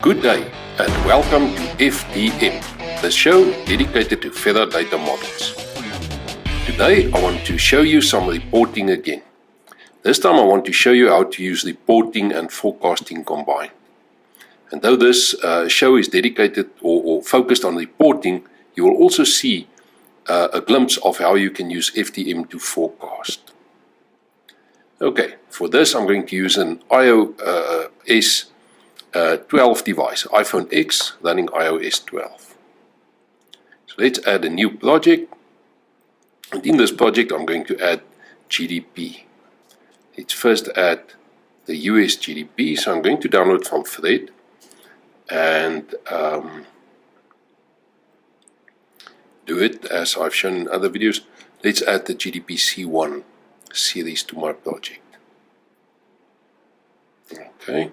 Good day and welcome to FDM, the show dedicated to Ferra data models. Today I want to show you some reporting again. This time I want to show you how to use reporting and forecasting combined. And though this show is dedicated or focused on reporting, you will also see a glimpse of how you can use FDM to forecast. Okay, for this I'm going to use an iOS 12 device, iPhone X running iOS 12. So let's add a new project, and in this project I'm going to add GDP. Let's first add the US GDP, so I'm going to download from Ferra and do it as I've shown in other videos. Let's add the GDP C1 series to my project. Okay.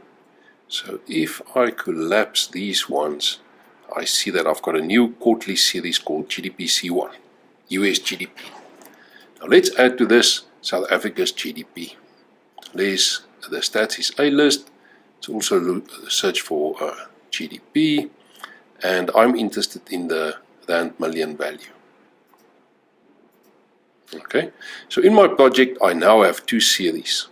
So if I collapse these ones, I see that I've got a new quarterly series called GDP C1, US GDP. Now let's add to this South Africa's GDP. The stats is A list. Let's also search for GDP, and I'm interested in the rand million value. Okay, so in my project I now have two series,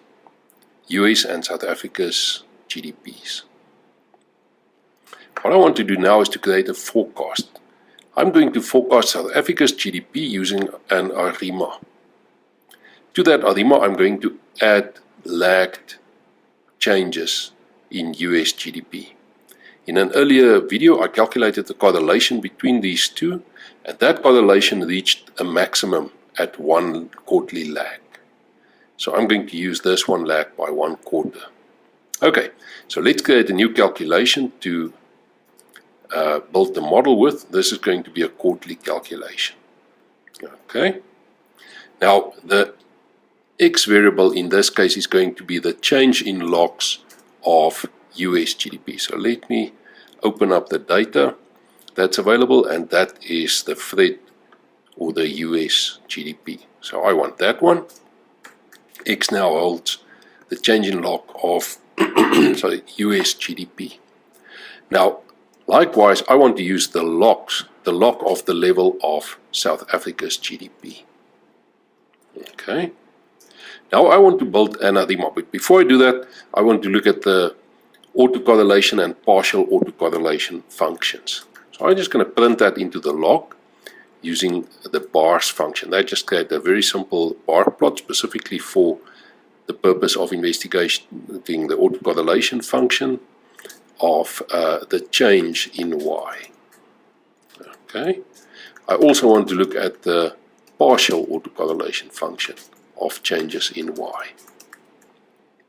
US and South Africa's GDPs. What I want to do now is to create a forecast. I'm going to forecast South Africa's GDP using an ARIMA. To that ARIMA I'm going to add lagged changes in US GDP. In an earlier video I calculated the correlation between these two, and that correlation reached a maximum at 1 quarterly lag. So I'm going to use this one lag by 1 quarter. Okay, so let's create a new calculation to build the model with. This is going to be a quarterly calculation. Okay, now the X variable in this case is going to be the change in logs of US GDP. So let me open up the data that's available, and that is the Ferra or the US GDP. So I want that one. X now holds the change in log of US GDP. Now, likewise, I want to use the log of the level of South Africa's GDP. Okay. Now I want to build an ARIMA, but before I do that, I want to look at the autocorrelation and partial autocorrelation functions. So I'm just going to print that into the log using the bars function. They just create a very simple bar plot specifically for the purpose of investigating the autocorrelation function of the change in Y. Okay. I also want to look at the partial autocorrelation function of changes in Y.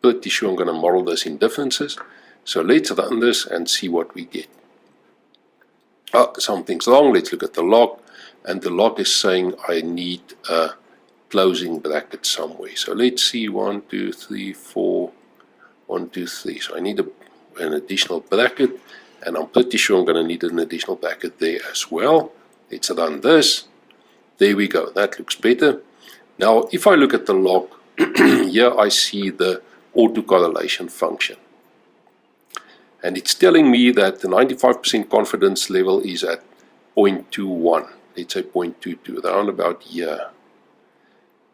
Pretty sure I'm going to model this in differences. So let's run this and see what we get. Something's wrong. Let's look at the log, and the log is saying I need a closing bracket somewhere. So let's see, 1, 2, 3, 4, 1, 2, 3. So I need an additional bracket, and I'm pretty sure I'm going to need an additional bracket there as well. Let's run this. There we go. That looks better. Now if I look at the log, here I see the autocorrelation function. And it's telling me that the 95% confidence level is at 0.21. Let's say 0.22, around about here.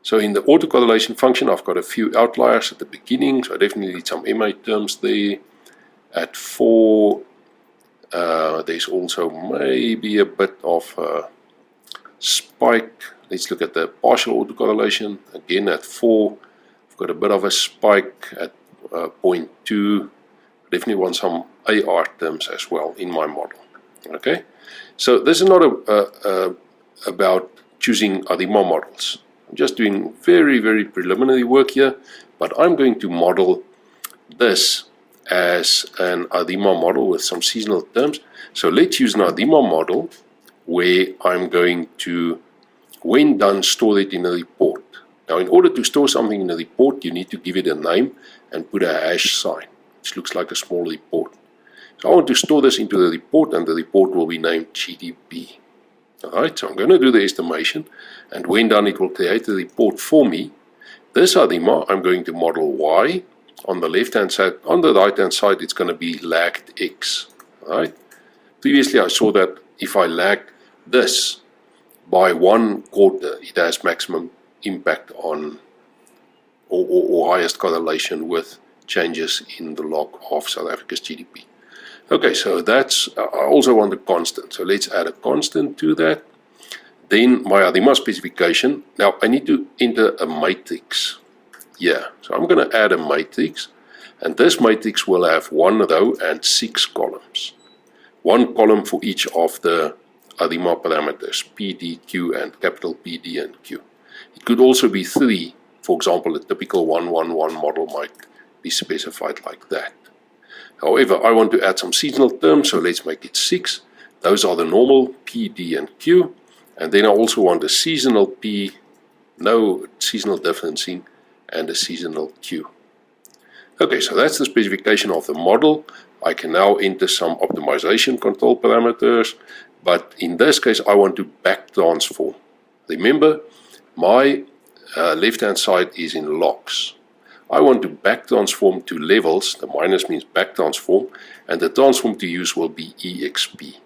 So in the autocorrelation function, I've got a few outliers at the beginning, so I definitely need some MA terms there. At 4, there's also maybe a bit of a spike. Let's look at the partial autocorrelation. Again, at 4, I've got a bit of a spike at 0.2. Definitely want some AR terms as well in my model. Okay, so this is not about choosing ARIMA models. I'm just doing very, very preliminary work here, but I'm going to model this as an ARIMA model with some seasonal terms. So let's use an ARIMA model where I'm going to, when done, store it in a report. Now in order to store something in a report, you need to give it a name and put a hash sign, which looks like a small report. So I want to store this into the report, and the report will be named GDP. Alright, so I'm going to do the estimation, and when done it will create the report for me. This ARIMA I'm going to model Y on the left hand side. On the right hand side it's going to be lagged X, right? Previously I saw that if I lag this by 1 quarter, it has maximum impact on or highest correlation with changes in the log of South Africa's GDP. Okay, so that's, I also want a constant. So let's add a constant to that. Then my ARIMA specification. Now I need to enter a matrix. Yeah, so I'm going to add a matrix. And this matrix will have 1 row and 6 columns. 1 column for each of the ARIMA parameters, P, D, Q, and capital P, D, and Q. It could also be 3. For example, a typical 1-1-1 model might be specified like that. However, I want to add some seasonal terms, so let's make it 6. Those are the normal P, D, and Q. And then I also want a seasonal P, no seasonal differencing, and a seasonal Q. Okay, so that's the specification of the model. I can now enter some optimization control parameters, but in this case I want to back transform. Remember, my left hand side is in logs. I want to back transform to levels. The minus means back transform, and the transform to use will be EXP,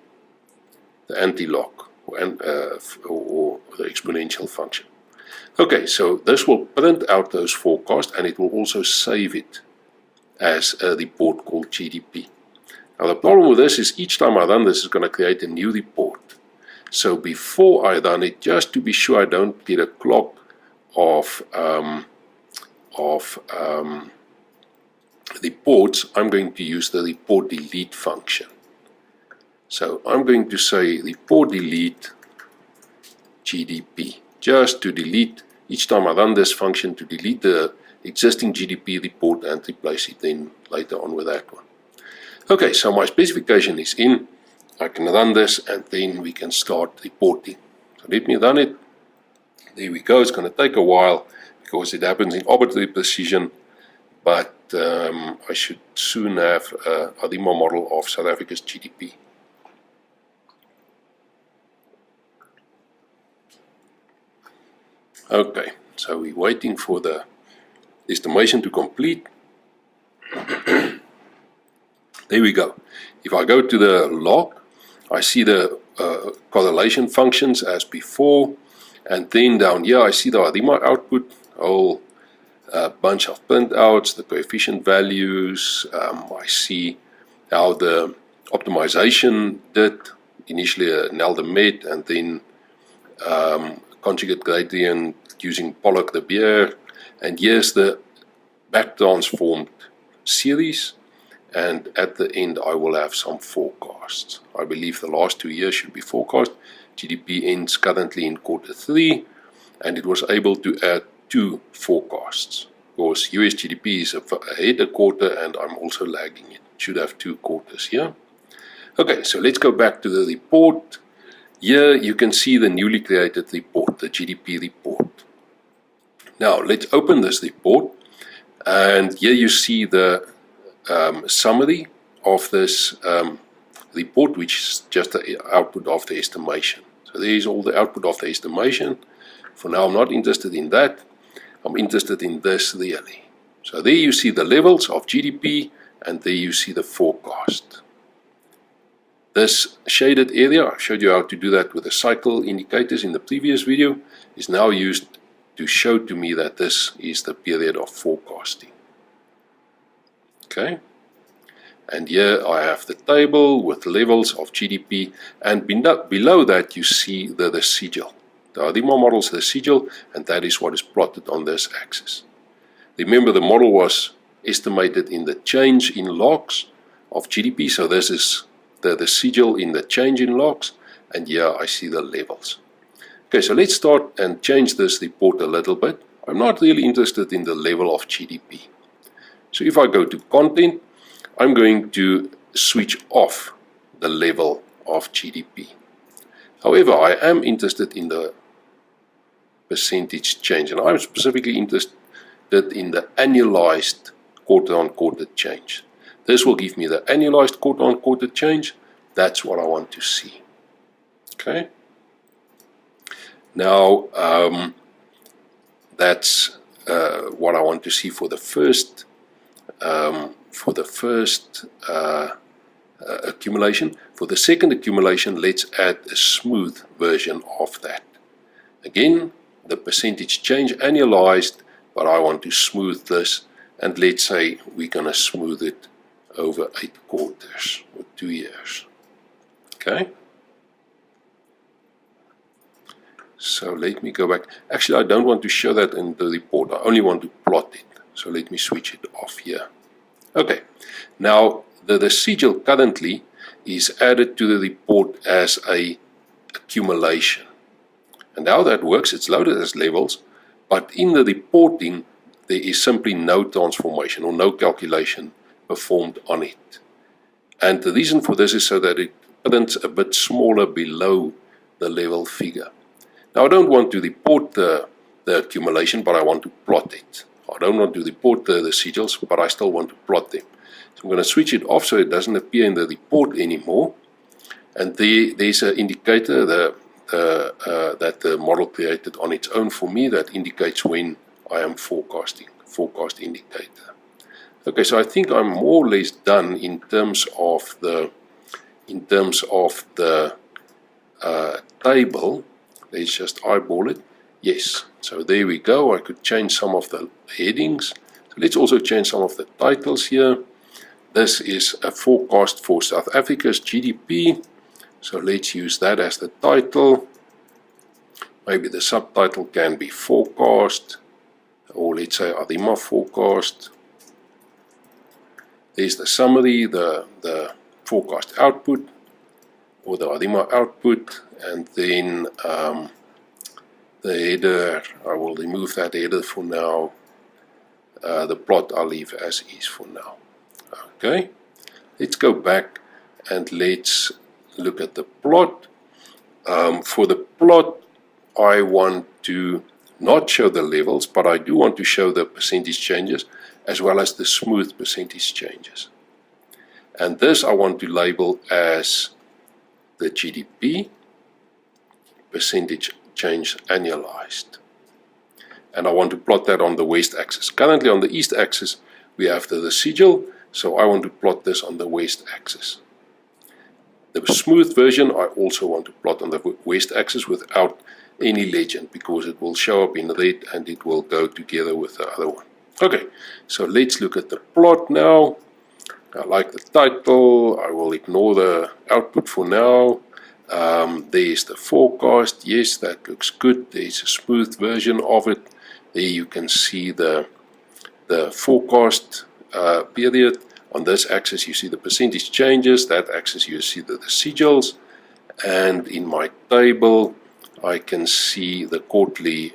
the anti-log or the exponential function. Okay, so this will print out those forecasts, and it will also save it as a report called GDP. Now the problem with this is each time I run this, it's going to create a new report. So before I run it, just to be sure I don't get a clog of reports, I'm going to use the report delete function. So I'm going to say report delete GDP, just to delete each time I run this function, to delete the existing GDP report and replace it then later on with that one. Okay, so my specification is in. I can run this and then we can start reporting. So let me run it. There we go. It's going to take a while because it happens in arbitrary precision, but I should soon have a ARIMA model of South Africa's GDP. Okay, so we're waiting for the estimation to complete. There we go. If I go to the log, I see the correlation functions as before, and then down here I see the ARIMA output, a whole bunch of printouts, the coefficient values. I see how the optimization did, initially a Nelder-Met, and then conjugate gradient using Pollock-de Beer, and here's the back transformed series, and at the end I will have some forecasts. I believe the last 2 years should be forecast. GDP ends currently in Q3, and it was able to add 2 forecasts. Of course, US GDP is ahead a quarter, and I'm also lagging it. Should have 2 quarters here. Okay, so let's go back to the report. Here you can see the newly created report, the GDP report. Now let's open this report, and here you see the summary of this report, which is just the output of the estimation. So there is all the output of the estimation. For now I'm not interested in that. I'm interested in this really. So there you see the levels of GDP, and there you see the forecast. This shaded area, I showed you how to do that with the cycle indicators in the previous video, is now used to show to me that this is the period of forecasting. Okay, and here I have the table with levels of GDP, and below that you see the residual. The ARIMA model is the residual, and that is what is plotted on this axis. Remember, the model was estimated in the change in logs of GDP, so this is the residual in the change in logs, and here I see the levels. Okay, so let's start and change this report a little bit. I'm not really interested in the level of GDP. So if I go to content, I'm going to switch off the level of GDP. However, I am interested in the percentage change, and I'm specifically interested in the annualized quarter-on-quarter change. This will give me the annualized quarter-on-quarter change. That's what I want to see. Okay. Now, that's what I want to see for the first for the first accumulation. For the second accumulation, let's add a smooth version of that. Again, the percentage change annualized, but I want to smooth this, and let's say we're going to smooth it over 8 quarters or 2 years. Okay? So let me go back. Actually, I don't want to show that in the report. I only want to plot it. So let me switch it off here. Okay. Now, the residual currently is added to the report as a accumulation. And how that works, it's loaded as levels, but in the reporting, there is simply no transformation or no calculation performed on it. And the reason for this is so that it prints a bit smaller below the level figure. Now, I don't want to report the accumulation, but I want to plot it. I don't want to report the residuals, but I still want to plot them. So I'm going to switch it off so it doesn't appear in the report anymore. And there's an indicator that the model created on its own for me that indicates when I am forecasting, forecast indicator. Okay, so I think I'm more or less done in terms of the table. Let's just eyeball it. Yes, so there we go. I could change some of the headings. So let's also change some of the titles here. This is a forecast for South Africa's GDP. So let's use that as the title. Maybe the subtitle can be forecast, or let's say ARIMA forecast. There's the summary, the forecast output, or the ARIMA output, and then the header, I will remove that header for now. The plot I'll leave as is for now. Okay, let's go back and let's look at the plot. For the plot, I want to not show the levels, but I do want to show the percentage changes as well as the smooth percentage changes. And this I want to label as the GDP percentage change annualized. And I want to plot that on the west axis. Currently on the east axis we have the residual, so I want to plot this on the west axis. The smooth version I also want to plot on the west axis without any legend, because it will show up in red and it will go together with the other one. Okay, so let's look at the plot now. I like the title. I will ignore the output for now. There's the forecast. Yes, that looks good. There's a smooth version of it. There you can see the forecast period. On this axis you see the percentage changes. That axis you see the residuals. And in my table I can see the quarterly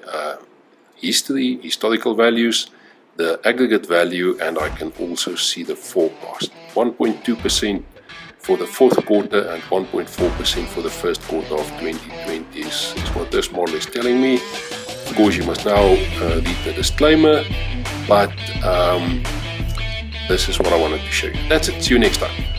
historical values, the aggregate value, and I can also see the forecast. 1.2% for the fourth quarter and 1.4% for the first quarter of 2020 is what this model is telling me. Of course, you must now read the disclaimer, but this is what I wanted to show you. That's it. See you next time.